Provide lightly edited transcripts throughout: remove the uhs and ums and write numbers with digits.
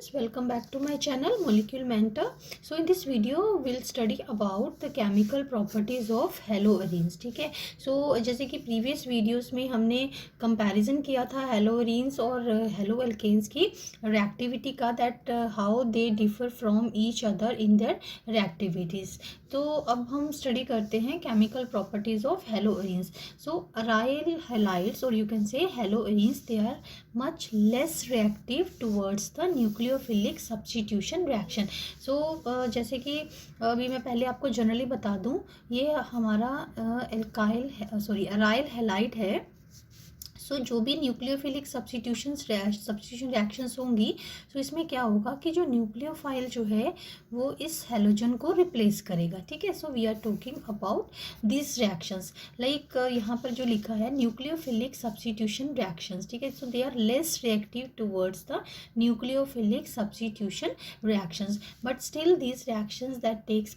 students, welcome back to my channel Molecule Mentor. So in this video we'll study about the chemical properties of haloarenes. ठीक है. So जैसे कि previous videos में हमने comparison किया था haloarenes और haloalkanes की reactivity का, that how they differ from each other in their reactivities. तो अब हम स्टडी करते हैं chemical properties of haloarenes. So aryl halides or you can say haloarenes, they are much less reactive towards the nucleophilic substitution reaction. So जैसे कि अभी मैं पहले आपको जनरली बता दूं, ये हमारा अराइल हैलाइड है. सो जो भी न्यूक्लियोफिलिक सब्स्टिट्यूशन रिएक्शंस होंगी, तो इसमें क्या होगा कि जो न्यूक्लियोफाइल जो है वो इस हेलोजन को रिप्लेस करेगा. ठीक है. So we are talking about this reactions. Like यहाँ पर जो लिखा है न्यूक्लियोफिलिक सब्स्टिट्यूशन रिएक्शंस. ठीक है. So they are less reactive towards the nucleophilic substitution reactions, but still these reactions that takes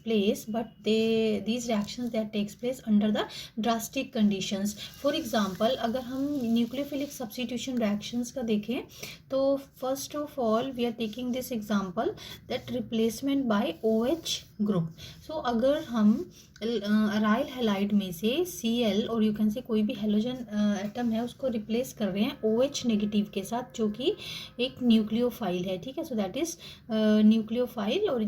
place under the drastic conditions. For example, अगर हम nucleophilic substitution reactions का देखें तो first of all we are taking this example that replacement by OH group. So अगर हम aryl halide में से Cl और यू कैन से कोई भी हेलोजन एटम है उसको रिप्लेस कर रहे हैं OH नेगेटिव के साथ, जो कि एक न्यूक्लियोफाइल है. ठीक है. So that is nucleophile. और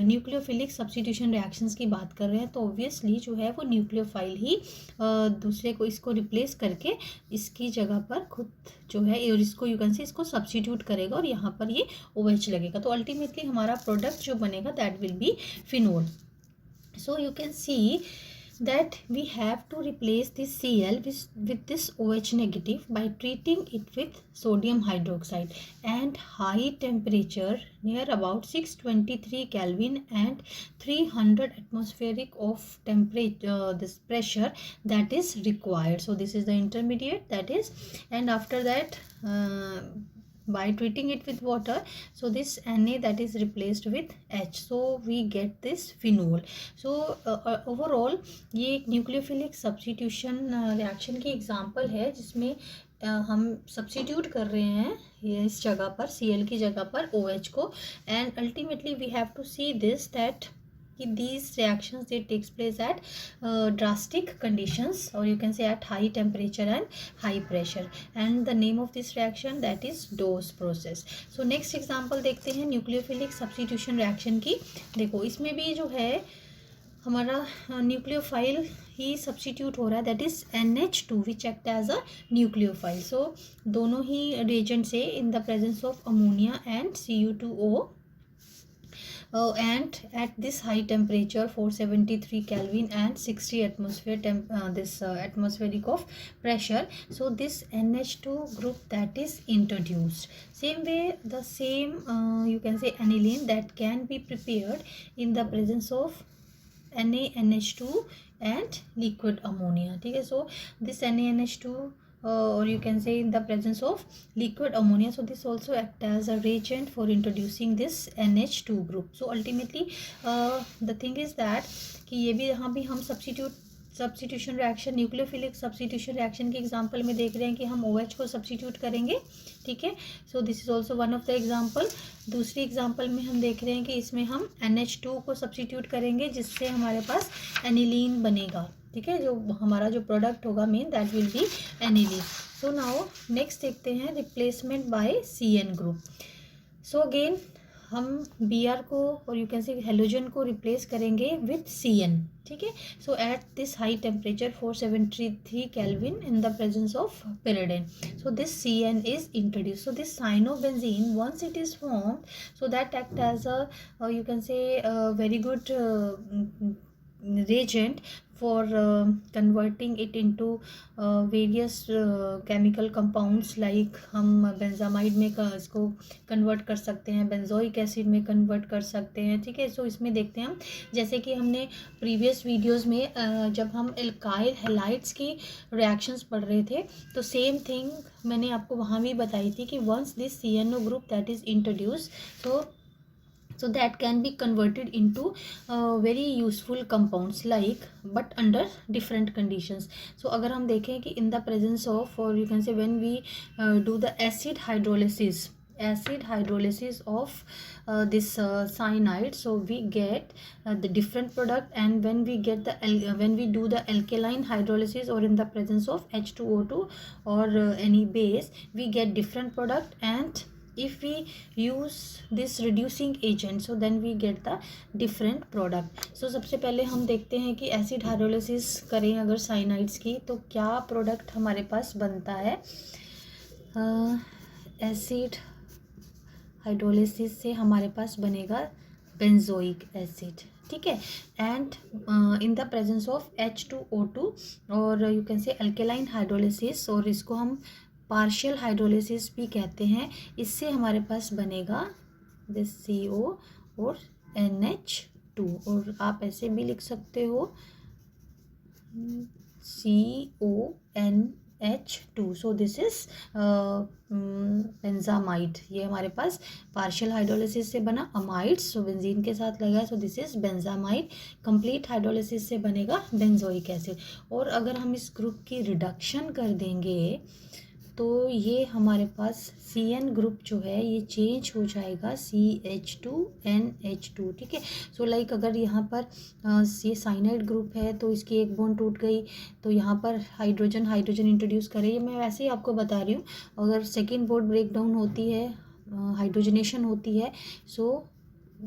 न्यूक्लियोफिलिक सब्स्टिट्यूशन रिएक्शंस की बात कर रहे हैं तो ऑब्वियसली जो है वो न्यूक्लियोफाइल ही दूसरे को इसको रिप्लेस करके इसकी जगह पर खुद जो है और इसको यू कैन से इसको सब्स्टिट्यूट करेगा और यहाँ पर ये OH लगेगा. तो अल्टीमेटली हमारा प्रोडक्ट जो बनेगा that will B phenol. So you can see that we have to replace this Cl with this OH negative by treating it with sodium hydroxide and high temperature near about 623 Kelvin and 300 atmospheric of temperature, this pressure that is required. So this is the intermediate, that is, and after that by treating it with water, so this Na that is replaced with H, so we get this phenol. So overall ये एक nucleophilic substitution reaction की example है जिसमें हम substitute कर रहे हैं ये इस जगह पर Cl की जगह पर OH को, and ultimately we have to see this that these reactions they takes place at drastic conditions, or you can say at high temperature and high pressure, and the name of this reaction that is Dose process. So next example देखते हैं nucleophilic substitution reaction की. देखो इसमें भी जो है हमारा nucleophile ही substitute हो रहा है, that is NH2 which act as a nucleophile. So दोनों ही रिएजेंट से in the presence of ammonia and Cu2O and at this high temperature 473 Kelvin and 60 atmospheric of pressure, so this NH2 group that is introduced. Same way the same you can say aniline that can be prepared in the presence of NaNH2 and liquid ammonia. ठीक है. so this NaNH2 or you can say in the presence of liquid ammonia, so this also act as a reagent for introducing this NH2 group. So ultimately the thing is that कि ये भी यहाँ भी हम substitution reaction nucleophilic substitution reaction के example में देख रहे हैं कि हम OH को सब्स्टिट्यूट करेंगे. ठीक है. So this is also one of the example. दूसरी एग्जांपल में हम देख रहे हैं कि इसमें हम NH2 को सब्स्टिट्यूट करेंगे जिससे हमारे पास एनिलीन बनेगा. ठीक है. जो हमारा जो प्रोडक्ट होगा main that will be aniline. So now next देखते हैं replacement by CN group. So again हम Br को or you can say halogen को रिप्लेस करेंगे विथ CN. ठीक है. So at this high temperature 473 Kelvin in the presence of pyridine, so this CN is introduced. So this cyanobenzene, once it is formed, so that act as a you can say a very good reagent for converting it into various chemical compounds, like हम benzamide में इसको convert कर सकते हैं, benzoic acid में convert कर सकते हैं. ठीक है. सो इसमें देखते हैं हम, जैसे कि हमने प्रीवियस वीडियोस में जब हम एल्काइल हैलाइड्स की रिएक्शंस पढ़ रहे थे तो सेम थिंग मैंने आपको वहाँ भी बताई थी कि once this CNO group that is introduce, so that can be converted into very useful compounds, like but under different conditions. So अगर हम देखें कि in the presence of, or you can say when we do the acid hydrolysis acid hydrolysis of this cyanide, so we get the different product. And when we get the when we do the alkaline hydrolysis or in the presence of H2O2 or any base, we get different product. And if we use this reducing agent, so then we get the different product. so सबसे पहले हम देखते हैं कि acid hydrolysis करें अगर cyanides की तो क्या प्रोडक्ट हमारे पास बनता है. एसिड हाइड्रोलिसिस से हमारे पास बनेगा बेंजोइक एसिड, ठीक है. And in the presence of H2O2 और यू कैन से अल्केलाइन हाइड्रोलिसिस, और इसको हम पार्शियल हाइड्रोलिसिस भी कहते हैं. इससे हमारे पास बनेगा दिस CO और NH2, और आप ऐसे भी लिख सकते हो CONH2. So this is benzamide. ये हमारे पास पार्शियल हाइड्रोलिसिस से बना अमाइड्स, सो बेंजीन के साथ लगा है, so this is benzamide. Complete hydrolysis से बनेगा बेंजोइक एसिड. और अगर हम इस ग्रुप की रिडक्शन कर देंगे तो ये हमारे पास CN ग्रुप जो है ये चेंज हो जाएगा CH2NH2, ठीक है. सो लाइक अगर यहाँ पर ये साइनाइड ग्रुप है तो इसकी एक बॉन्ड टूट गई, तो यहाँ पर हाइड्रोजन इंट्रोड्यूस करें. ये मैं वैसे ही आपको बता रही हूँ. अगर सेकेंड बॉन्ड ब्रेक डाउन होती है, हाइड्रोजनेशन होती है, सो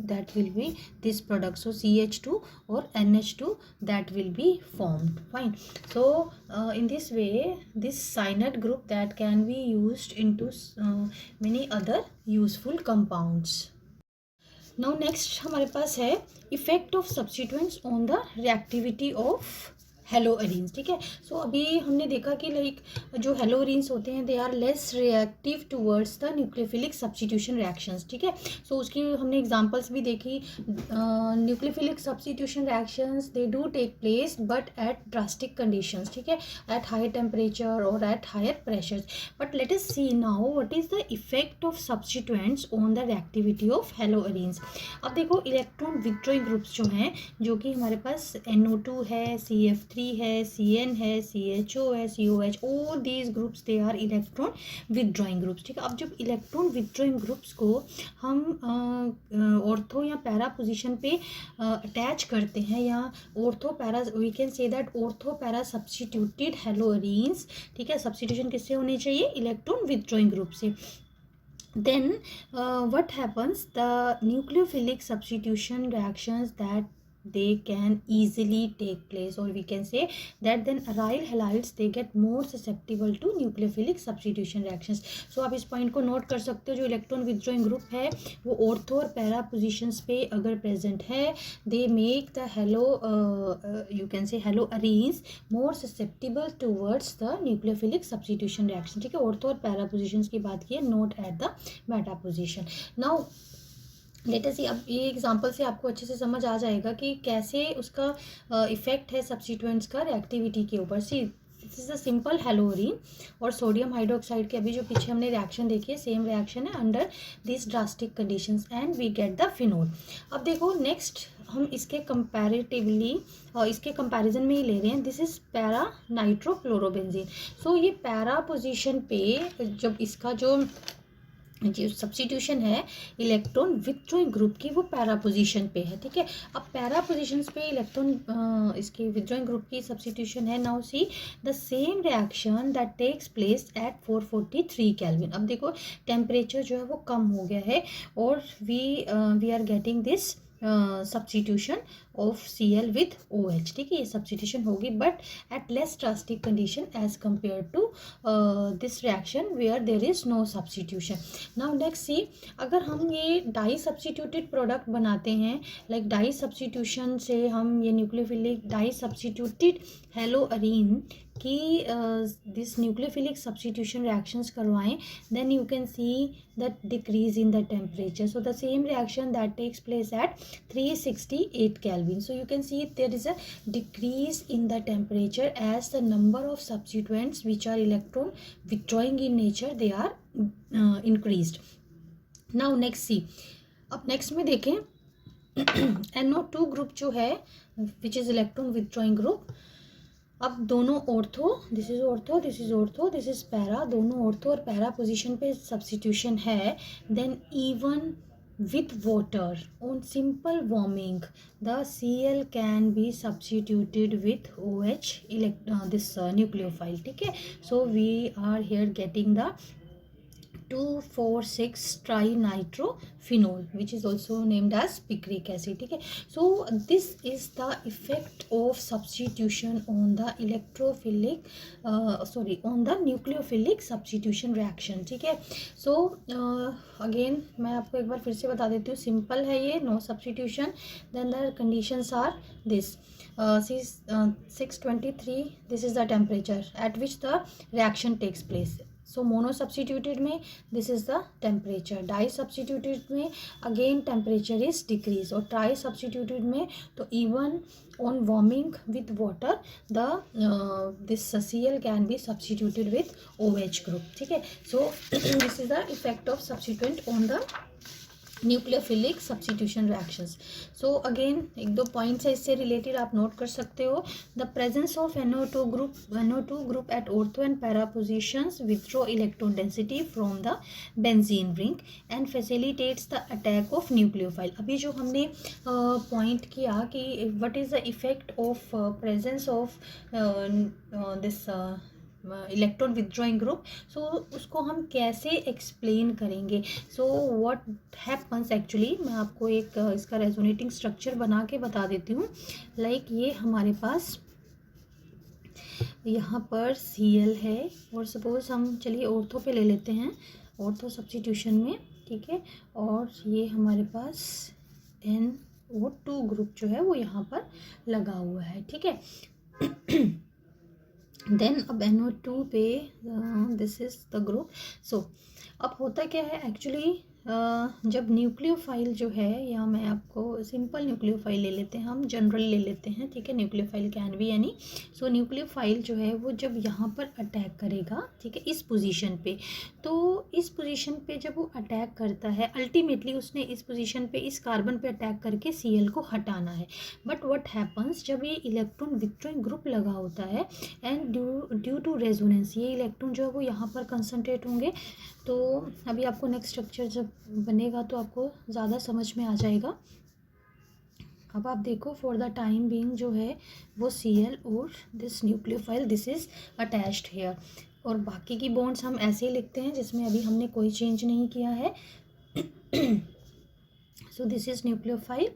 that will be this product. so CH2 or NH2 that will be formed. Fine. So in this way this cyanide group that can be used into many other useful compounds. now next हमारे पास है effect of substituents on the reactivity of हेलोअरीन्स, ठीक है. सो अभी हमने देखा कि like जो हेलोअरीन्स होते हैं they are less reactive towards the nucleophilic substitution reactions, ठीक है. सो उसकी हमने एग्जांपल्स भी देखी. Nucleophilic substitution reactions they do take place but at drastic conditions, ठीक है, at higher temperature or at higher pressure. But let us see now what is the effect of substituents on the reactivity of haloarenes. अब देखो electron withdrawing groups जो हैं, जो कि हमारे पास NO2 है, CF3 है, CN है, CHO है, COH, all these groups they are electron withdrawing groups, ठीक है. अब जब इलेक्ट्रॉन विथड्रॉइंग ग्रुप्स को हम ऑर्थो या पैरा पोजीशन पे अटैच करते हैं, या ortho para, we can say that ortho para substituted haloarenes, ठीक है. सब्स्टिट्यूशन किससे होनी चाहिए? इलेक्ट्रॉन विथड्रॉइंग ग्रुप से. then what happens, the nucleophilic substitution reactions that they can easily take place, or we can say that then aryl halides they get more susceptible to nucleophilic substitution reactions. so आप इस point को note कर सकते हो. जो electron withdrawing group है वो ortho और पैरा पोजीशंस पे अगर प्रेजेंट है, they make the you can say haloarenes more susceptible towards the nucleophilic substitution reaction, ठीक है. ऑर्थो और पैरा पोजीशंस की बात की है, not at the meta position. Now let us see. अब ये एग्जांपल से आपको अच्छे से समझ आ जाएगा कि कैसे उसका इफेक्ट है सब्स्टिट्यूएंट्स का रिएक्टिविटी के ऊपर. See this is a simple haloarene और सोडियम हाइड्रोक्साइड के अभी जो पीछे हमने रिएक्शन देखी है, सेम रिएक्शन है under this drastic conditions and we get the phenol. अब देखो नेक्स्ट हम इसके कंपैरेटिवली इसके कंपैरिजन में ही ले रहे हैं. This is para nitrochlorobenzene. So ये पैरा पोजीशन पे जब इसका जो सब्स्टिट्यूशन है इलेक्ट्रॉन विथड्रॉइंग ग्रुप की, वो पैरा पोजीशन पे है, ठीक है. अब पैरा पोजीशंस पे इलेक्ट्रॉन इसके विथड्रॉइंग ग्रुप की सब्स्टिट्यूशन है. Now see the same reaction that takes place at 443 kelvin. अब देखो टेम्परेचर जो है वो कम हो गया है और we are getting this substitution of Cl with OH, ठीक है. ये सब्स्टिट्यूशन होगी but at less drastic condition as compare to this reaction where there is no substitution. Now next see, अगर हम ये डाई सब्स्टिट्यूटेड प्रोडक्ट बनाते हैं, like die substitution से हम ये न्यूक्लियोफिलिक डाई सब्स्टिट्यूटेड हेलोअरीन की दिस न्यूक्लियोफिलिक सब्स्टिट्यूशन रिएक्शंस करवाएं, then you can see that decrease in the temperature. So the same reaction that takes place at 368 Kelvin. So you can see there is a decrease in the temperature as the number of substituents which are electron withdrawing in nature they are increased. Now next see, अब next में देखें NO2 group जो है which is electron withdrawing group. अब दोनों ortho, this is ortho, this is ortho, this is para, दोनों ortho और para position पे सब्स्टिट्यूशन है, then even with water on simple warming the Cl can be substituted with OH this nucleophile. ठीक है, so we are here getting the 2,4,6 trinitrophenol which is also named as picric acid. ठीक है, so this is the effect of substitution on the electrophilic on the nucleophilic substitution reaction. ठीक है, so again मैं आपको एक बार फिर से बता देती हूँ, सिंपल है ये, no substitution, then the conditions are this 623 this is the temperature at which the reaction takes place. So mono substituted में this is the temperature, di substituted में again temperature is decrease, और tri substituted में तो even on warming with water the this Cl can be substituted with OH group. ठीक है, so this is the effect of substituent on the nucleophilic substitution reactions. So again एक दो points है इससे related, आप note कर सकते हो. The presence of NO2 group at ortho and para positions withdraw electron density from the benzene ring and facilitates the attack of nucleophile. अभी जो हमने पॉइंट किया कि what is the effect of presence of this electron withdrawing group, so उसको हम कैसे explain करेंगे. So what happens actually, मैं आपको एक इसका रेजोनेटिंग स्ट्रक्चर बना के बता देती हूँ. लाइक ये हमारे पास यहाँ पर Cl है, और सपोज हम चलिए ऑर्थो पे ले लेते हैं, ऑर्थो सब्स्टिट्यूशन में. ठीक है, और ये हमारे पास NO2 ग्रुप जो है वो यहाँ पर लगा हुआ है. ठीक है, देन अब NO2 पे दिस इज द ग्रुप. सो अब होता क्या है एक्चुअली, जब न्यूक्लियोफाइल जो है, या मैं आपको सिंपल न्यूक्लियोफाइल ले लेते हैं, हम जनरल ले लेते हैं. ठीक है, nucleophile can be any. So nucleophile जो है वो जब यहाँ पर अटैक करेगा, ठीक है, इस पोजीशन पे, तो इस पोजीशन पे जब वो अटैक करता है, अल्टीमेटली उसने इस पोजीशन पे इस कार्बन पे अटैक करके Cl को हटाना है. बट व्हाट हैपन्स, जब ये इलेक्ट्रॉन विथड्रॉइंग ग्रुप लगा होता है एंड ड्यू टू रेजोनेंस, ये इलेक्ट्रॉन जो है वो यहाँ पर कंसंट्रेट होंगे. तो अभी आपको नेक्स्ट स्ट्रक्चर जब बनेगा तो आपको ज़्यादा समझ में आ जाएगा. अब आप देखो, फॉर द टाइम बीइंग जो है वो Cl और this nucleophile this is attached here, और बाकी की बॉन्ड्स हम ऐसे ही लिखते हैं जिसमें अभी हमने कोई चेंज नहीं किया है. So this is nucleophile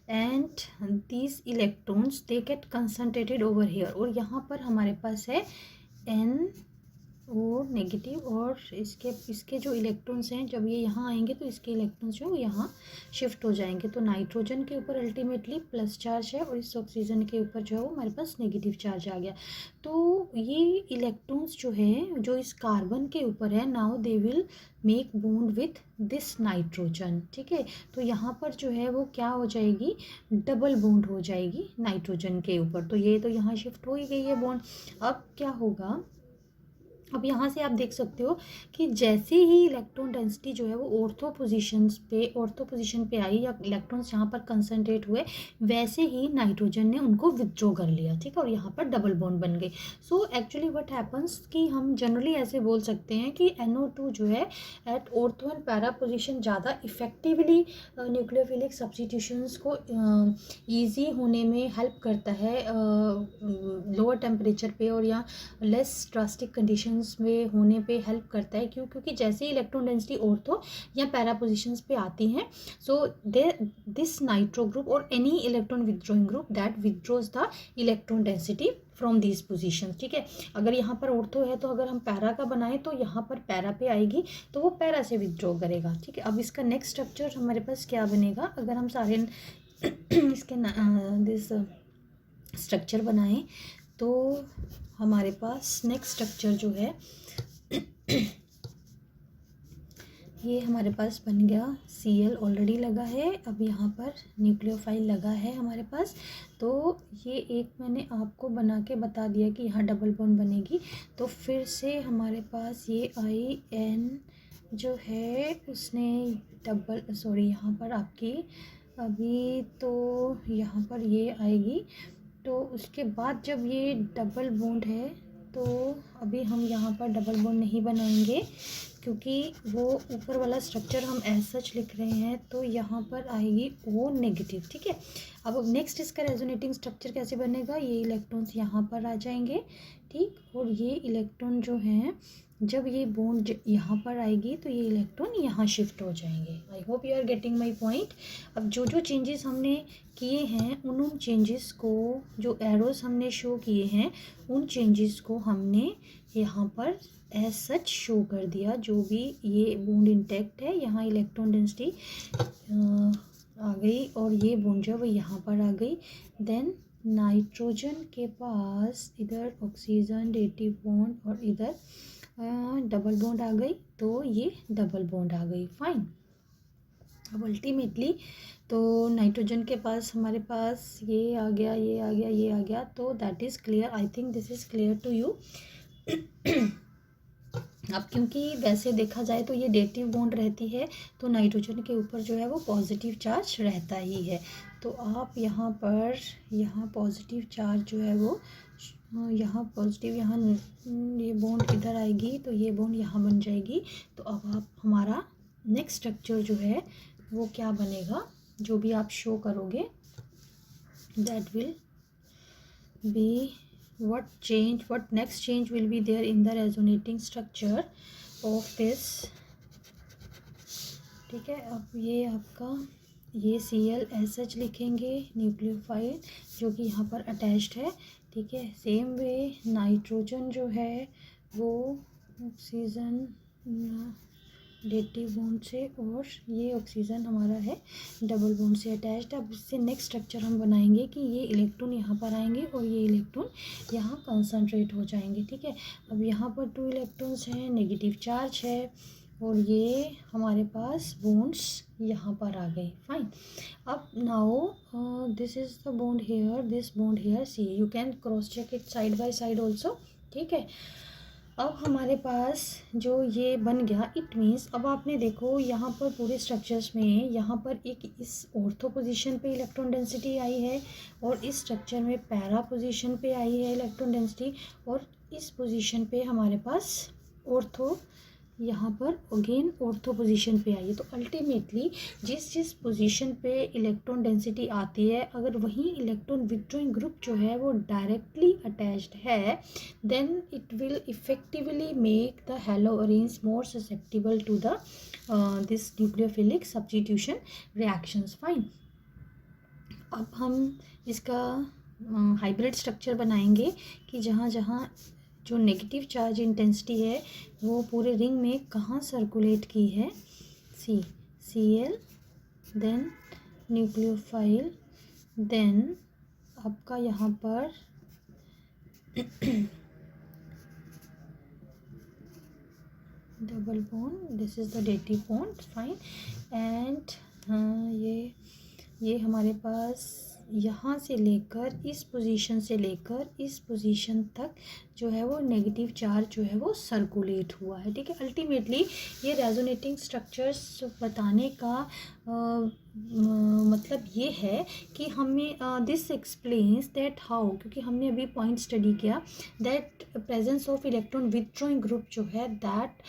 and these electrons they get concentrated over here, और यहाँ पर हमारे पास है NO नेगेटिव, और इसके जो इलेक्ट्रॉन्स हैं जब ये यहाँ आएंगे तो इसके इलेक्ट्रॉन्स जो यहाँ शिफ्ट हो जाएंगे. तो नाइट्रोजन के ऊपर अल्टीमेटली प्लस चार्ज है, और इस ऑक्सीजन के ऊपर जो है वो हमारे पास नेगेटिव चार्ज आ गया. तो ये इलेक्ट्रॉन्स जो है जो इस कार्बन के ऊपर है, now they will make bond with this nitrogen. ठीक है, तो यहाँ पर जो है वो क्या हो जाएगी, डबल बॉन्ड हो जाएगी नाइट्रोजन के ऊपर. तो ये तो यहाँ शिफ्ट हो ही गई है बॉन्ड. अब क्या होगा, अब यहाँ से आप देख सकते हो कि जैसे ही इलेक्ट्रॉन डेंसिटी जो है वो ऑर्थो पोजीशन पे आई, या इलेक्ट्रॉन्स यहाँ पर कंसंट्रेट हुए, वैसे ही नाइट्रोजन ने उनको विथड्रॉ कर लिया. ठीक है, और यहाँ पर डबल बॉन्ड बन गई. सो एक्चुअली व्हाट हैपन्स कि हम जनरली ऐसे बोल सकते हैं कि NO2 जो है at ortho and para position ज़्यादा इफेक्टिवली न्यूक्लियोफिलिक सब्स्टिट्यूशंस को ईजी होने में हेल्प करता है लोअर टेम्परेचर पे, और या लेस ड्रास्टिक कंडीशन में होने पे हेल्प करता है. क्यों? क्योंकि जैसे ही इलेक्ट्रॉन डेंसिटी ऑर्थो या पैरा पोजीशंस पे आती हैं, सो दिस नाइट्रो ग्रुप और any electron withdrawing group that withdraws the electron density from these positions. ठीक है, अगर यहाँ पर ऑर्थो है तो अगर हम पैरा का बनाएं तो यहाँ पर पैरा पे आएगी, तो वो पैरा से विथड्रॉ करेगा. ठीक है, अब इसका नेक्स्ट स्ट्रक्चर हमारे पास क्या बनेगा, अगर हम सारे इसके दिस स्ट्रक्चर बनाएं तो हमारे पास नेक्स्ट स्ट्रक्चर जो है ये हमारे पास बन गया. Cl ऑलरेडी लगा है, अब यहाँ पर न्यूक्लियोफाइल लगा है हमारे पास. तो ये एक मैंने आपको बना के बता दिया कि यहाँ डबल बॉन्ड बनेगी. तो फिर से हमारे पास ये IN जो है उसने यहाँ पर आपकी अभी तो यहाँ पर ये आएगी तो उसके बाद जब ये डबल बॉन्ड है तो अभी हम यहाँ पर डबल बॉन्ड नहीं बनाएंगे, क्योंकि वो ऊपर वाला स्ट्रक्चर हम एज सच लिख रहे हैं, तो यहाँ पर आएगी O नेगेटिव। ठीक है, अब नेक्स्ट इसका रेजोनेटिंग स्ट्रक्चर कैसे बनेगा, ये इलेक्ट्रॉन्स यहाँ पर आ जाएंगे। ठीक, और ये इलेक्ट्रॉन जो हैं जब ये बॉन्ड यहाँ पर आएगी तो ये इलेक्ट्रॉन यहाँ शिफ्ट हो जाएंगे। I hope you are getting my point. अब जो जो चेंजेस हमने किए हैं उन चेंजेस को, जो एरोस हमने शो किए हैं उन चेंजेस को हमने यहाँ पर एज सच शो कर दिया। जो भी ये बॉन्ड इंटैक्ट है, यहाँ इलेक्ट्रॉन डेंसिटी आ गई और ये बॉन्ड जो है यहाँ पर आ गई। देन नाइट्रोजन के पास इधर ऑक्सीजन नेगेटिव बॉन्ड और इधर डबल बॉन्ड आ गई, तो ये डबल बॉन्ड आ गई। फाइन। अब अल्टीमेटली तो नाइट्रोजन के पास हमारे पास ये आ गया, ये आ गया, ये आ गया, तो that is clear. I think this is clear to you. अब क्योंकि वैसे देखा जाए तो ये नेगेटिव बॉन्ड रहती है, तो नाइट्रोजन के ऊपर जो है वो पॉजिटिव चार्ज रहता ही है। तो आप यहाँ पर पॉजिटिव चार्ज जो है वो यहाँ पॉजिटिव, यहाँ ये बॉन्ड इधर आएगी तो ये बॉन्ड यहाँ बन जाएगी। तो अब आप हमारा नेक्स्ट स्ट्रक्चर जो है वो क्या बनेगा, जो भी आप शो करोगे, that will B what next change will be there in the resonating structure of this। ठीक है, अब ये आपका ये ClSH लिखेंगे न्यूक्लियोफाइल, जो कि यहाँ पर अटैच्ड है। ठीक है, सेम वे नाइट्रोजन जो है वो ऑक्सीजन नेगेटिव बॉन्ड से, और ये ऑक्सीजन हमारा है डबल बॉन्ड से अटैच्ड। अब इससे नेक्स्ट स्ट्रक्चर हम बनाएंगे कि ये इलेक्ट्रॉन यहाँ पर आएंगे और ये इलेक्ट्रॉन यहाँ कंसंट्रेट हो जाएंगे। ठीक है, अब यहाँ पर 2 इलेक्ट्रॉन्स हैं, नेगेटिव चार्ज है, और ये हमारे पास बॉन्ड्स यहाँ पर आ गए। फाइन। अब now this is the bond here, this bond here, see you can cross check it side by side also. ठीक है, अब हमारे पास जो ये बन गया, इट मीन्स अब आपने देखो यहाँ पर पूरे स्ट्रक्चर्स में यहाँ पर एक इस ऑर्थो पोजीशन पे इलेक्ट्रॉन डेंसिटी आई है, और इस स्ट्रक्चर में पैरा पोजीशन पे आई है इलेक्ट्रॉन डेंसिटी, और इस पोजीशन पे हमारे पास ऑर्थो, यहाँ पर अगेन ऑर्थो पोजीशन पे आई है। तो अल्टीमेटली जिस पोजीशन पे इलेक्ट्रॉन डेंसिटी आती है, अगर वहीं इलेक्ट्रॉन विथड्रॉइंग ग्रुप जो है वो डायरेक्टली अटैच्ड है, then it will effectively make the haloarene more susceptible to the this nucleophilic substitution reactions. Fine. अब हम इसका हाइब्रिड स्ट्रक्चर बनाएंगे कि जहाँ जहाँ जो नेगेटिव चार्ज इंटेंसिटी है वो पूरे रिंग में कहाँ सर्कुलेट की है। Cl, देन न्यूक्लियोफाइल, देन आपका यहाँ पर double bond, this is the negative bond. Fine. And ये हमारे पास यहाँ से लेकर इस पोजीशन से लेकर इस पोजीशन तक जो है वो नेगेटिव चार्ज जो है वो सर्कुलेट हुआ है। ठीक है, अल्टीमेटली ये रेजोनेटिंग स्ट्रक्चर्स बताने का मतलब ये है कि हमें दिस एक्सप्लेन्स दैट हाउ, क्योंकि हमने अभी पॉइंट स्टडी किया that presence of electron withdrawing group जो है that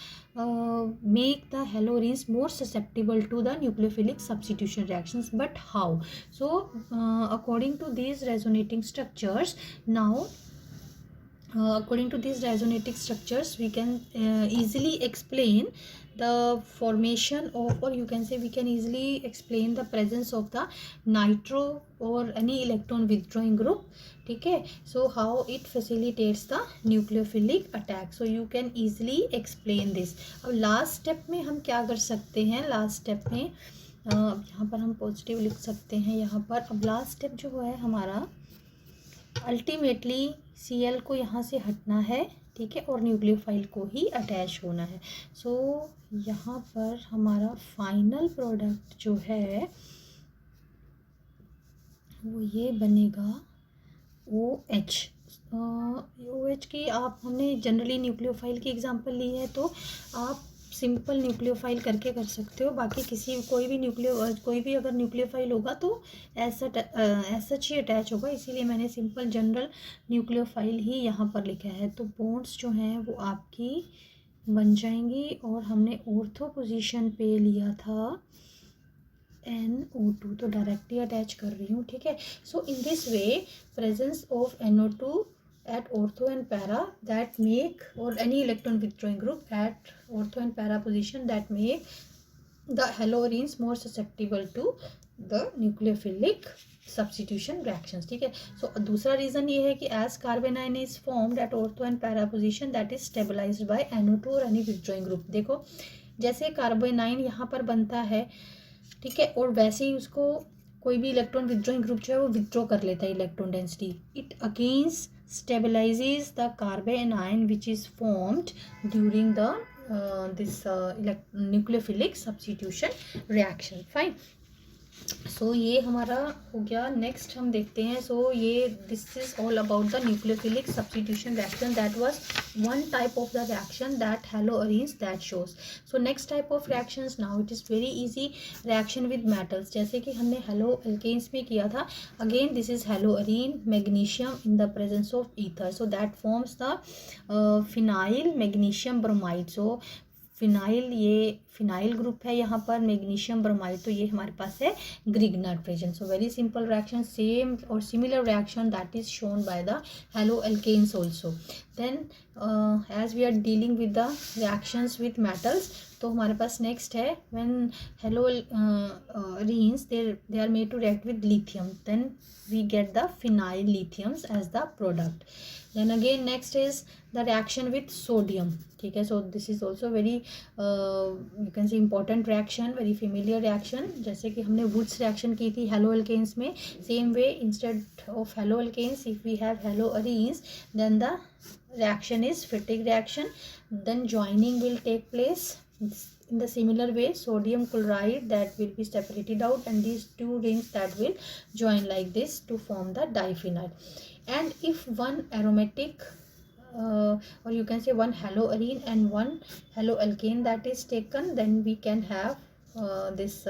make the halogens more susceptible to the nucleophilic substitution reactions. But how? So according to these resonating structures, now according to these resonating structures we can easily explain the formation of, or you can say we can easily explain the presence of the nitro or any electron withdrawing group. ठीक है, so how it facilitates the nucleophilic attack, so you can easily explain this. अब last step में हम क्या कर सकते हैं, last step में अब यहाँ पर हम पॉजिटिव लिख सकते हैं यहाँ पर। अब लास्ट स्टेप जो है हमारा, अल्टीमेटली Cl को यहाँ से हटना है। ठीक है, और न्यूक्लियोफाइल को ही अटैच होना है। सो यहाँ पर हमारा फाइनल प्रोडक्ट जो है वो ये बनेगा OH। OH की आप हमने जनरली न्यूक्लियोफाइल की एग्जांपल ली है, तो आप सिंपल न्यूक्लियोफाइल करके कर सकते हो, बाकी कोई भी अगर न्यूक्लियोफाइल होगा तो ऐसा सच ही अटैच होगा, इसीलिए मैंने सिंपल जनरल न्यूक्लियोफाइल ही यहाँ पर लिखा है। तो बॉन्ड्स जो हैं वो आपकी बन जाएंगी, और हमने ऑर्थो पोजीशन पे लिया था NO2, तो डायरेक्टली अटैच कर रही हूँ, ठीक है। So in this way presence of NO2 at ortho and para that make, or any electron withdrawing group at ortho and para position that make the haloarenes more susceptible to the nucleophilic substitution reactions, ठीक है। सो दूसरा reason ये है कि as carbanion is formed at ortho and para position that is stabilized by NO2 or any withdrawing group। देखो जैसे कार्बोनाइन यहाँ पर बनता है, ठीक है, और वैसे ही उसको कोई भी इलेक्ट्रॉन विथड्रॉइंग ग्रुप जो है वो विथड्रॉ कर लेता है electron density. It against stabilizes the carbanion which is formed during the this nucleophilic substitution reaction। fine, सो ये हमारा हो गया। नेक्स्ट हम देखते हैं, सो ये this is all about the nucleophilic substitution reaction, that was one type of the reaction that haloarenes that shows. So next type of reactions, now it is very easy, reaction with metals, जैसे कि हमने haloalkanes में किया था। Again this is haloarene magnesium in the presence of ether, so that forms the phenyl magnesium bromide. So phenyl, ये phenyl group है यहाँ पर, मैग्नीशियम ब्रोमाइड, तो ये हमारे पास है Grignard present. So very simple reaction, same और similar reaction that is shown by the haloalkanes also. Then as we are dealing with the reactions with metals, तो हमारे पास नेक्स्ट है when haloarenes they are made to react with lithium, then we get the phenyl lithiums as the product। then again next is the reaction with sodium, ठीक है। so this is also very you can say important reaction, very familiar reaction, जैसे कि हमने Woods reaction की थी haloalkanes में। same way instead of haloalkanes if we have haloarenes, then the reaction is Fittig reaction, then joining will take place in the similar way, sodium chloride that will be separated out and these two rings that will join like this to form the diphenyl। and if one aromatic or you can say one haloarine and one haloalkane that is taken, then we can have this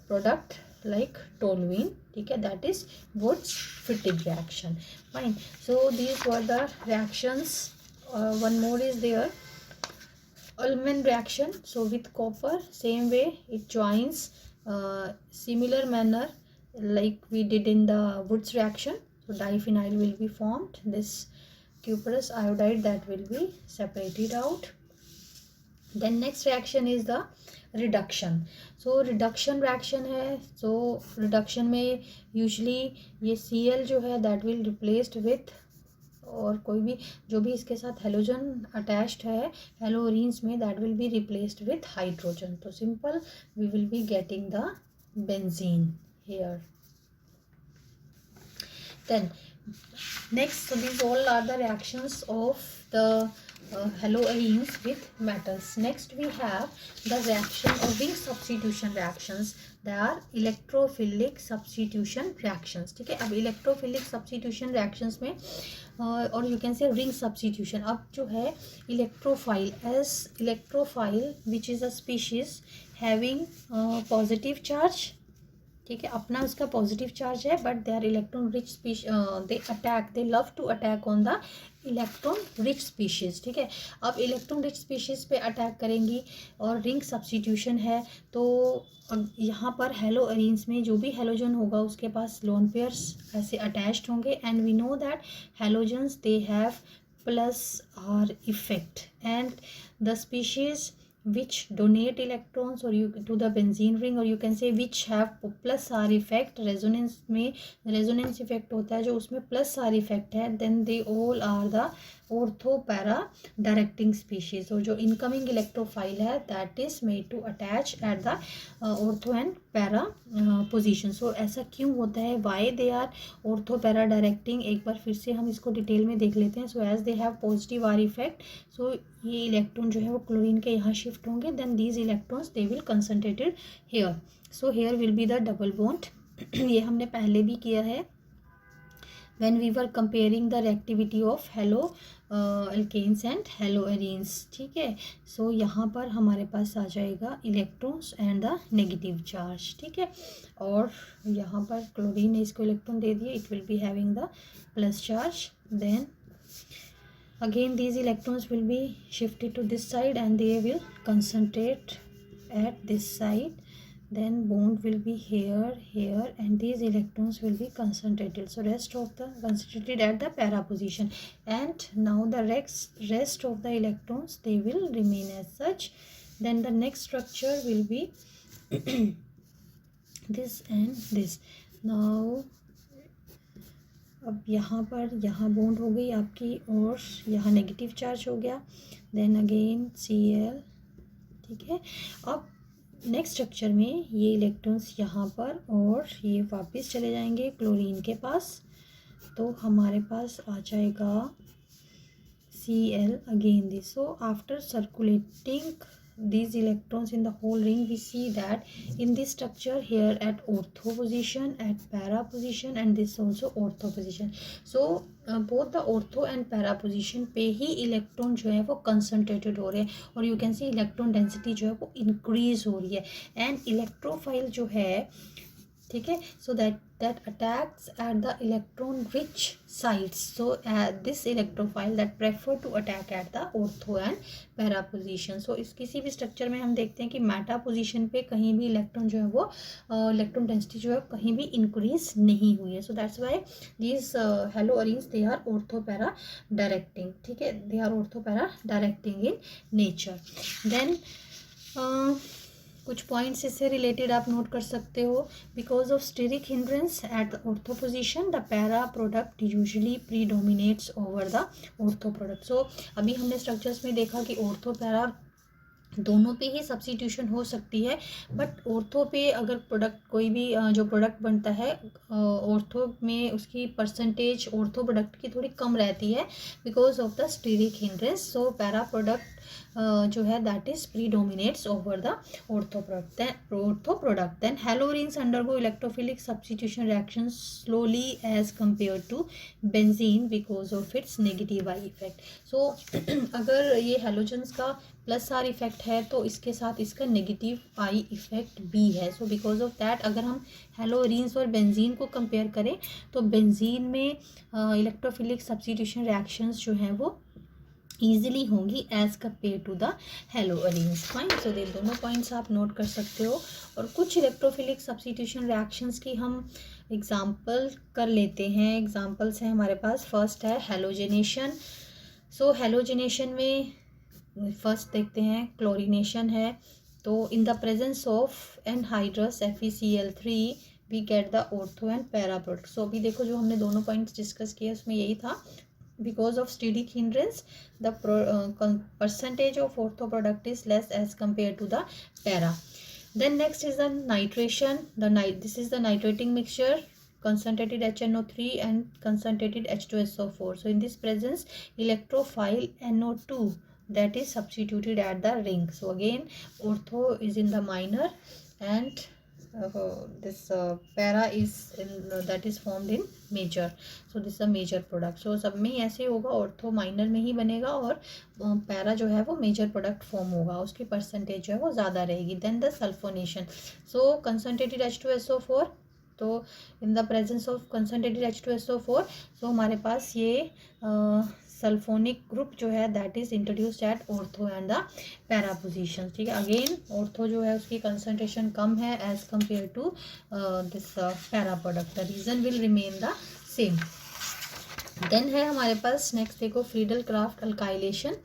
product like toluene, ठीक है, that is Woods Fittig reaction। fine, so these were the reactions। one more is there, Ullmann reaction। so with copper, same way it joins similar manner like we did in the Woods reaction, so diphenyl will be formed, this cuprous iodide that will be separated out। then next reaction is the reduction। so reduction reaction है, so reduction में usually ये Cl जो है that will replaced with, और कोई भी जो भी इसके साथ हेलोजन अटैच्ड है हेलोरीन्स में, that will be replaced with hydrogen. तो simple we will be getting the benzene here. Then next, so these all are the reactions of the haloarenes with metals। next we have the reaction of ring substitution reactions, they are electrophilic substitution reactions, ठीक है। अब electrophilic substitution reactions में और you can say ring substitution, अब जो है electrophile, as electrophile which is a species having positive charge, ठीक है, अपना उसका पॉजिटिव चार्ज है, but they are electron rich they love to attack on the electron rich species, ठीक है। अब इलेक्ट्रॉन रिच स्पीशीज़ पे अटैक करेंगी और रिंग सब्स्टिट्यूशन है, तो यहाँ पर हेलोअरीन्स में जो भी हेलोजन होगा उसके पास लोन पेयर्स ऐसे अटैच्ड होंगे, and we know that halogens they have plus R effect, and the species which donate electrons or you to the benzene ring, or you can say which have plus R effect, resonance में resonance effect होता है जो उसमें plus R effect है, then they all are the ortho para directing species। और जो incoming electrophile है that is made to attach at the ortho and para position। so ऐसा क्यों होता है, why they are ortho para directing, एक बार फिर से हम इसको डिटेल में देख लेते हैं। so as they have positive R effect, so ये इलेक्ट्रॉन जो है वो क्लोरीन के यहाँ शिफ्ट होंगे, then these electrons they will concentrated here, so here will be the double bond. ये हमने पहले भी किया है, when we were comparing the reactivity of halo alkanes and haloarenes, ठीक है। सो यहाँ पर हमारे पास आ जाएगा electrons and the negative charge, ठीक है। और यहाँ पर क्लोरीन ने इसको इलेक्ट्रॉन दे दिए, it will be having the plus charge. Then again these electrons will be shifted to this side and they will concentrate at this side, then bond will be here and these electrons will be concentrated, so rest of the concentrated at the para position, and now the rest of the electrons they will remain as such. Then the next structure will be this and this. Now अब यहाँ पर यहाँ bond हो गई आपकी और यहाँ negative charge हो गया, देन अगेन Cl, ठीक है। अब नेक्स्ट स्ट्रक्चर में ये इलेक्ट्रॉन्स यहाँ पर और ये वापस चले जाएंगे क्लोरीन के पास, तो हमारे पास आ जाएगा Cl again this. So after circulating these electrons in the whole ring, we see that in this structure here at ortho position, at para position and this also ortho position, so both the ortho and para position पे ही electron जो है वो concentrated हो रहे हैं और you can C electron density जो है वो इंक्रीज हो रही है, एंड इलेक्ट्रोफाइल जो है, ठीक है, सो that attacks at the electron rich sites, so this electrophile that prefer to attack at the ortho and para position. so इस किसी भी स्ट्रक्चर में हम देखते हैं कि मेटा पोजीशन पे कहीं भी इलेक्ट्रॉन जो है वो इलेक्ट्रॉन डेंसिटी जो है कहीं भी इंक्रीज नहीं हुई है, so that's why these haloarenes they are ortho para directing, ठीक है, they are ortho para directing in nature. Then कुछ पॉइंट्स इससे रिलेटेड आप नोट कर सकते हो। Because of steric hindrance at the ortho position the para product usually predominates over the ortho product. So अभी हमने स्ट्रक्चर्स में देखा कि ऑर्थो पैरा दोनों पे ही सब्स्टिट्यूशन हो सकती है, बट ऑर्थो पे अगर प्रोडक्ट कोई भी जो प्रोडक्ट बनता है ऑर्थो में उसकी परसेंटेज ऑर्थो प्रोडक्ट की थोड़ी कम रहती है because of the steric hindrance. So para product जो है that is predominates over the ortho product. Then haloarenes undergo electrophilic substitution reactions slowly as compared to benzene because of its negative I effect. So अगर ये halogens का plus R effect है तो इसके साथ इसका नेगेटिव आई इफेक्ट भी है। सो बिकॉज ऑफ दैट अगर हम हेलोरीन्स और बेंजीन को कंपेयर करें तो बेंजीन में इलेक्ट्रोफिलिक सब्स्टिट्यूशन रिएक्शंस जो हैं वो ईजिली होंगी as compare to the haloarenes. Fine, so ये दोनों पॉइंट्स आप नोट कर सकते हो। और कुछ इलेक्ट्रोफिलिक सब्स्टिट्यूशन रिएक्शंस की हम एग्जांपल कर लेते हैं। एग्जांपल्स हैं हमारे पास, फर्स्ट है हेलोजिनेशन। सो हेलोजिनेशन में फर्स्ट देखते हैं क्लोरीनेशन है, तो in the presence of anhydrous FeCl3 we get the ortho and para product. So अभी देखो जो हमने दोनों पॉइंट्स डिस्कस किए उसमें यही था, because of steric hindrance the percentage of ortho product is less as compared to the para. Then next is the nitration. This is the nitrating mixture, concentrated HNO3 and concentrated H2SO4. So in this presence electrophile NO2 that is substituted at the ring. So again ortho is in the minor and this para is in that is formed in major. So this is a major product. So सब में ऐसे होगा, ortho minor में ही बनेगा और para जो है वो मेजर प्रोडक्ट फॉर्म होगा, उसकी परसेंटेज जो है वो ज़्यादा रहेगी। Then the sulphonation, so concentrated H2SO4, तो in the presence of concentrated H2SO4 so हमारे पास ये सल्फोनिक ग्रुप जो है that is introduced at ortho and the para position, ठीक है। अगेन ऑर्थो जो है उसकी कंसंट्रेशन कम है as compare to this para product, the reason will remain the same. Then है हमारे पास नेक्स्ट देखो फ्रीडल क्राफ्ट अल्काइलेशन।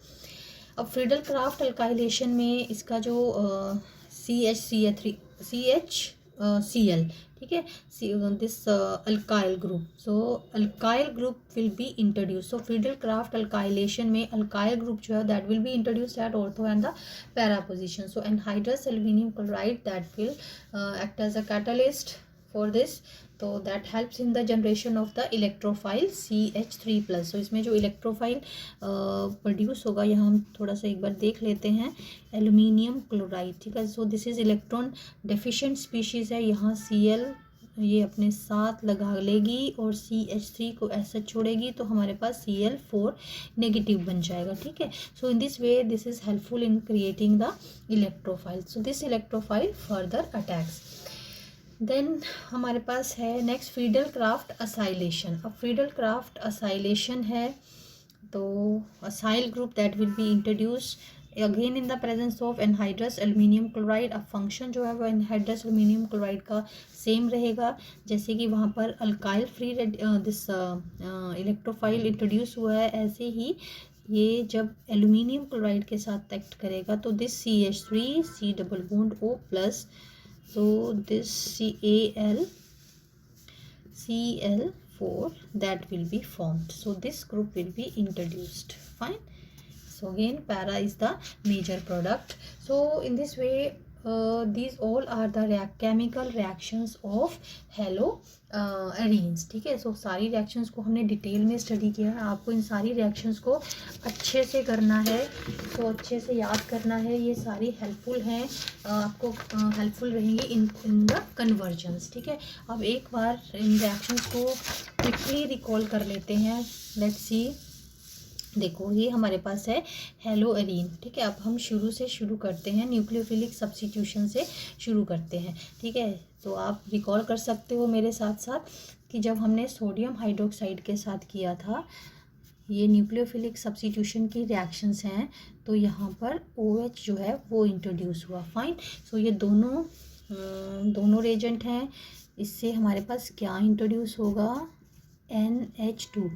अब फ्रीडल क्राफ्ट अल्काइलेशन में इसका जो CHCl, ठीक है, this alkyl group, so alkyl group will be introduced. So Friedel Crafts alkylation में alkyl group जो है that will be introduced at ortho and the para position. So anhydrous aluminum chloride that will act as a catalyst for this, तो that helps in the generation of the electrophile CH3+. so इसमें जो electrophile produce होगा यहाँ हम थोड़ा सा एक बार देख लेते हैं, एल्यूमिनियम क्लोराइड, ठीक है। So this is electron deficient species है, यहाँ Cl ये अपने साथ लगा लेगी और CH3 को ऐसा छोड़ेगी तो हमारे पास Cl4 नेगेटिव बन जाएगा, ठीक है। So in this way this is helpful in creating the electrophile. So this electrophile further attacks. Then हमारे पास है नेक्स्ट फ्रीडल क्राफ्ट असाइलेशन। अब फ्रीडल क्राफ्ट असाइलेशन है तो acyl group that will be introduce again in the presence of anhydrous aluminium chloride. अब function जो है वो एनहाइड्रस एल्यूमिनियम क्लोराइड का सेम रहेगा, जैसे कि वहाँ पर alkyl free this electrophile introduce हुआ है, ऐसे ही ये जब एल्यूमिनियम क्लोराइड के साथ एक्ट करेगा तो this CH3 C double bond O plus, so this Cl4 that will be formed, so this group will be introduced. Fine. So again para is the major product. So in this way these all are the chemical reactions of haloarenes, ठीक है। सो सारी reactions को हमने detail में study किया है, आपको इन सारी रिएक्शंस को अच्छे से करना है, तो अच्छे से याद करना है। ये सारी हेल्पफुल हैं, आपको हेल्पफुल रहेंगी इन द कन्वर्जन्स, ठीक है। अब एक बार इन रिएक्शंस को क्विकली रिकॉल कर लेते हैं। लेट्स सी, देखो ये हमारे पास है हेलोएरीन, ठीक है। अब हम शुरू से शुरू करते हैं, न्यूक्लियोफिलिक सब्स्टिट्यूशन से शुरू करते हैं, ठीक है। तो आप रिकॉल कर सकते हो मेरे साथ साथ कि जब हमने सोडियम हाइड्रोक्साइड के साथ किया था, ये न्यूक्लियोफिलिक सब्स्टिट्यूशन की रिएक्शंस हैं, तो यहाँ पर OH जो है वो इंट्रोड्यूस हुआ। फाइन। सो ये दोनों रेजेंट हैं, इससे हमारे पास क्या इंट्रोड्यूस होगा, NH2,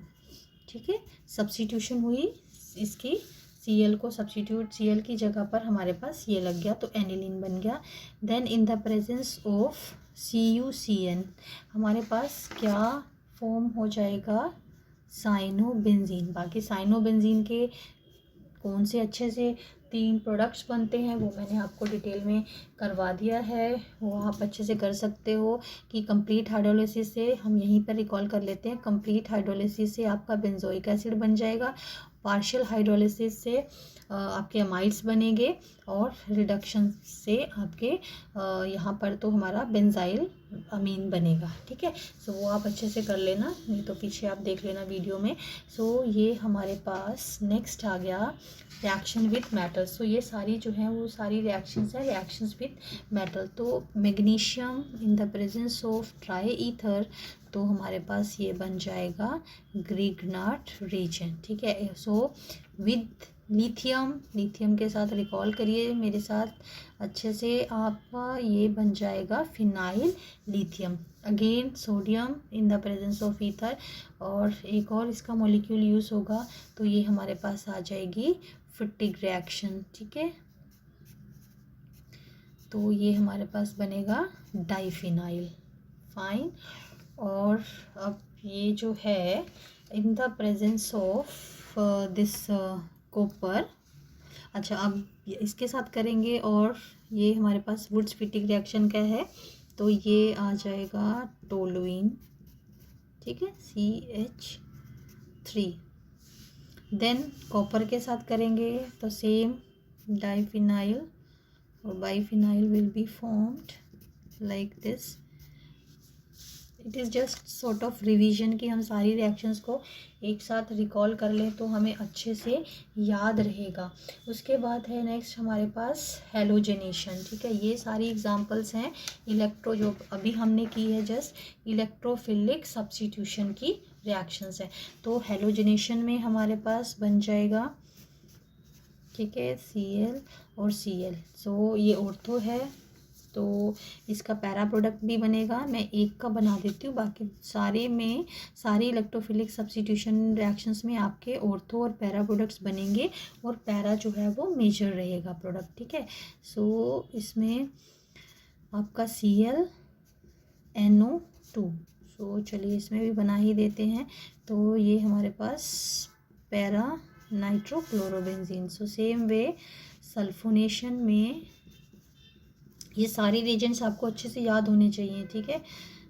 ठीक है। सब्स्टिट्यूशन हुई इसकी, Cl को सब्स्टिट्यूट, Cl की जगह पर हमारे पास ये लग गया तो एनिलीन बन गया। Then in the presence of CuCN हमारे पास क्या फॉर्म हो जाएगा, साइनोबेंजीन। बाकी साइनोबेंजीन के कौन से अच्छे से 3 प्रोडक्ट्स बनते हैं वो मैंने आपको डिटेल में करवा दिया है, वो आप अच्छे से कर सकते हो। कि कंप्लीट हाइड्रोलिसिस से हम यहीं पर रिकॉल कर लेते हैं, कंप्लीट हाइड्रोलिसिस से आपका बेंजोइक एसिड बन जाएगा, पार्शियल हाइड्रोलिसिस से आपके अमाइड्स बनेंगे, और रिडक्शन से आपके यहाँ पर तो हमारा बेंजाइल अमीन बनेगा, ठीक है। सो वो आप अच्छे से कर लेना, नहीं तो पीछे आप देख लेना वीडियो में। सो ये हमारे पास नेक्स्ट आ गया रिएक्शन विथ मेटल। सो ये सारी जो है वो सारी रिएक्शंस है, रिएक्शंस विथ मेटल। तो magnesium in the presence of try ether, तो हमारे पास ये बन जाएगा ग्रिग्नार्ड रीजन, ठीक है। सो विद लिथियम के साथ रिकॉल करिए मेरे साथ अच्छे से, आपका ये बन जाएगा phenyl lithium. Again sodium in the presence of ether, और एक और इसका मॉलिक्यूल यूज़ होगा, तो ये हमारे पास आ जाएगी फिटिक रिएक्शन, ठीक है। तो ये हमारे पास बनेगा डाइफिनाइल। फाइन। और अब ये जो है इन the presence of this copper, अच्छा अब इसके साथ करेंगे, और ये हमारे पास वुड्स फिटिक रिएक्शन का है, तो ये आ जाएगा टोलुइन, ठीक है, CH3। देन कॉपर के साथ करेंगे तो सेम डाइफिनाइल और biphenyl will be formed like this. It is just sort of revision कि हम सारी रिएक्शंस को एक साथ रिकॉल कर लें तो हमें अच्छे से याद रहेगा। उसके बाद है नेक्स्ट हमारे पास हेलोजेनेशन, ठीक है। ये सारी एग्जांपल्स हैं इलेक्ट्रो, जो अभी हमने की है जस्ट इलेक्ट्रोफिलिक सब्स्टिट्यूशन की रिएक्शंस है। तो हेलोजेनेशन में हमारे पास बन जाएगा, ठीक है, Cl और Cl। सो ये ऑर्थो है, तो इसका पैरा प्रोडक्ट भी बनेगा। मैं एक का बना देती हूँ, बाकी सारी इलेक्ट्रोफिलिक सब्स्टिट्यूशन रिएक्शंस में आपके ऑर्थो और पैरा प्रोडक्ट्स बनेंगे, और पैरा जो है वो मेजर रहेगा प्रोडक्ट, ठीक है। सो इसमें आपका ClNO2, सो चलिए इसमें भी बना ही देते हैं। तो ये हमारे पास para nitrochlorobenzene. So same way sulphonation में ये सारी रीजन्स आपको अच्छे से याद होने चाहिए, ठीक है।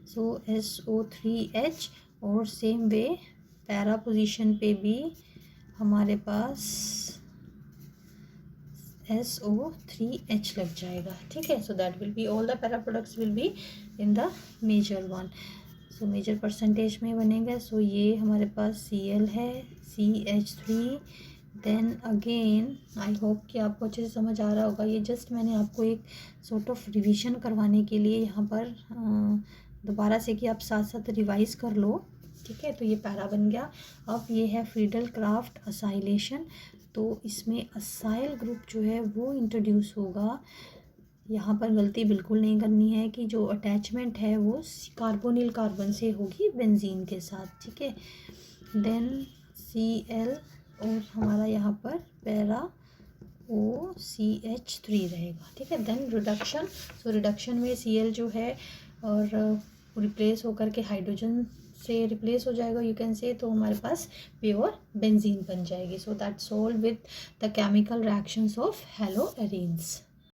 सो SO3H, और सेम वे पैरा पोजीशन पे भी हमारे पास SO3H लग जाएगा, ठीक है। So that will be all the para products will be in the major one. So major percentage में बनेगा। सो ये हमारे पास Cl है, CH3, then again I hope कि आपको अच्छे से समझ आ रहा होगा। ये जस्ट मैंने आपको एक सॉर्ट ऑफ रिवीजन करवाने के लिए यहाँ पर दोबारा से कि आप साथ साथ रिवाइज कर लो, ठीक है। तो ये पैरा बन गया। अब ये है फ्रीडल क्राफ्ट असाइलेशन, तो इसमें असाइल ग्रुप जो है वो इंट्रोड्यूस होगा। यहाँ पर गलती बिल्कुल नहीं करनी है कि जो अटैचमेंट है वो कार्बोनिल कार्बन से होगी बेंजीन के साथ, ठीक है। देन Cl और हमारा यहाँ पर पैरा OCH3 रहेगा, ठीक है। देन रिडक्शन, सो रिडक्शन में Cl जो है और रिप्लेस होकर के हाइड्रोजन से रिप्लेस हो जाएगा, यू कैन से, तो हमारे पास प्योर बेंजीन बन जाएगी। So that's all with the chemical reactions of haloarenes.